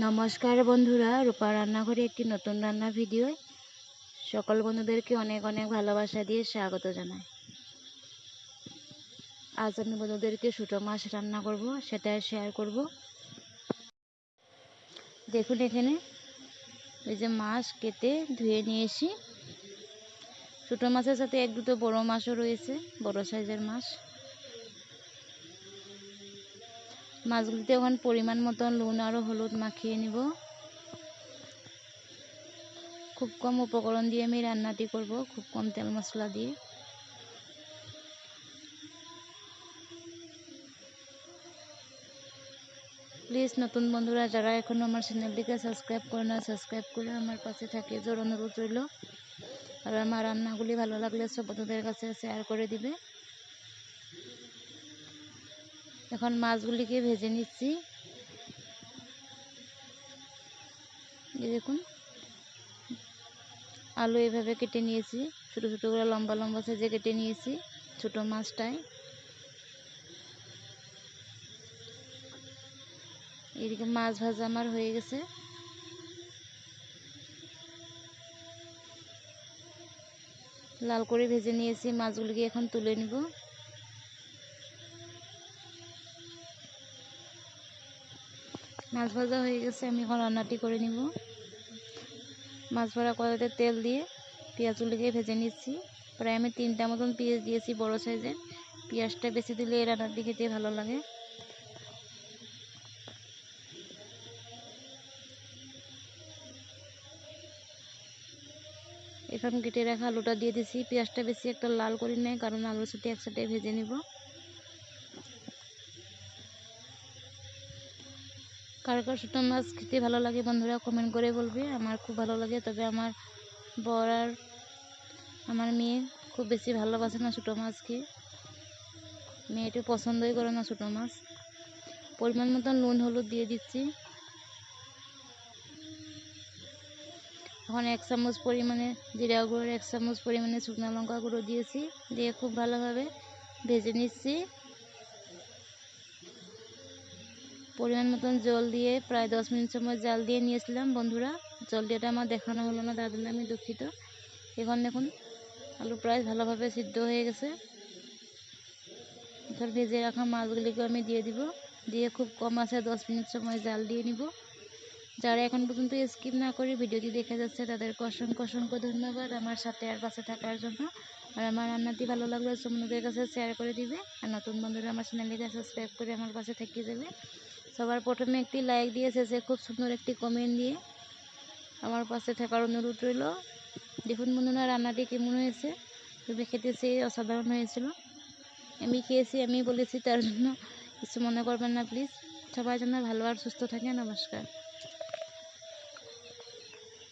নমস্কার বন্ধুরা, রূপা রান্নাঘরে একটি নতুন রান্না ভিডিও সকল বন্ধুদেরকে অনেক অনেক ভালোবাসা দিয়ে স্বাগত জানাই। আজ আমি বন্ধুদেরকে ছোটো মাছ রান্না করব, সেটাই শেয়ার করব। দেখুন এখানে এই যে মাছ কেটে ধুয়ে নিয়েছি। ছোটো মাছের সাথে এক দুটো বড় মাছও রয়েছে, বড় সাইজের মাছ। মাছগুলিতে এখন পরিমাণ মতন নুন আর হলুদ মাখিয়ে নিব। খুব কম উপকরণ দিয়ে আমি রান্নাটি করব, খুব কম তেল মশলা দিয়ে। প্লিজ নতুন বন্ধুরা যারা এখনও আমার চ্যানেলটিকে সাবস্ক্রাইব করে না, সাবস্ক্রাইব করে আমার পাশে থাকে জোর অনুরোধ রইল। আর আমার রান্নাগুলি ভালো লাগলে সব বন্ধুদের কাছে শেয়ার করে দিবে। এখন মাছগুলিকে ভেজে নিচ্ছি। এই দেখুন আলু এভাবে কেটে নিয়েছি, ছোটো ছোটো করে লম্বা লম্বা সাইজে কেটে নিয়েছি ছোটো মাছটায়। এদিকে মাছ ভাজা আমার হয়ে গেছে। লাল করে ভেজে নিয়েছি মাছগুলিকে, এখন তুলে নিব। মাছ ভাজা হয়ে গেছে, আমি এখন রান্নাটি করে নিব। মাছ ভাজা কড়াইতে তেল দিয়ে পেঁয়াজগুলিকে ভেজে নিচ্ছি। প্রায় আমি 3টা মতন পেঁয়াজ দিয়েছি বড় সাইজের। পেঁয়াজটা বেশি দিলে এই রান্নাটি খেতে ভালো লাগে। এখন কেটে রাখা আলুটা দিয়ে দিছি। পেঁয়াজটা বেশি একটা লাল করি নাই, কারণ আলুর সাথে একসাথে ভেজে নিব। কার কার ছোটো মাছ খেতে ভালো লাগে বন্ধুরা কমেন্ট করে বলবে। আমার খুব ভালো লাগে, তবে আমার বর আর আমার মেয়ে খুব বেশি ভালোবাসে না ছোটো মাছ খেয়ে। মেয়েটি পছন্দই করে না ছোটো মাছ। পরিমাণ মতন নুন হলুদ দিয়ে দিচ্ছি। এখন 1 চামচ পরিমাণে জিরা গুঁড়ো, 1 চামচ পরিমাণে শুকনো লঙ্কা গুঁড়ো দিয়েছি, দিয়ে খুব ভালোভাবে ভেজে নিচ্ছি। পরিমাণ মতন জল দিয়ে প্রায় 10 মিনিট সময় জাল দিয়ে নিয়েছিলাম বন্ধুরা। জল দিয়েটা আমার দেখানো হলো না, তার জন্য আমি দুঃখিত। এখন দেখুন আলু প্রায় ভালোভাবে সিদ্ধ হয়ে গেছে। এবার ভেজে রাখা মাছগুলিকে আমি দিয়ে দিব, দিয়ে খুব কম আছে 10 মিনিট সময় জাল দিয়ে নিব। যারা এখন পর্যন্ত স্কিপ না করে ভিডিওটি দেখে যাচ্ছে তাদেরকে অসংখ্য অসংখ্য ধন্যবাদ আমার সাথে আর পাশে থাকার জন্য। আর আমার রান্নাটি ভালো লাগলে বন্ধুদের কাছে শেয়ার করে দিবে। আর নতুন বন্ধুরা আমার চ্যানেলটিকে সাবস্ক্রাইব করে আমার পাশে থেকে যাবে। সবার প্রথমে একটি লাইক দিয়ে শেষে খুব সুন্দর একটি কমেন্ট দিয়ে আমার পাশে থাকার অনুরোধ রইল। দেখুন বন্ধুরা রান্নাটি কেমন হয়েছে, তবে খেতে সেই অসাধারণ হয়েছিল। আমি খেয়েছি, আমি বলেছি, তার জন্য কিছু মনে করবেন না প্লিজ। সবাই যেন ভালো আর সুস্থ থাকে। নমস্কার।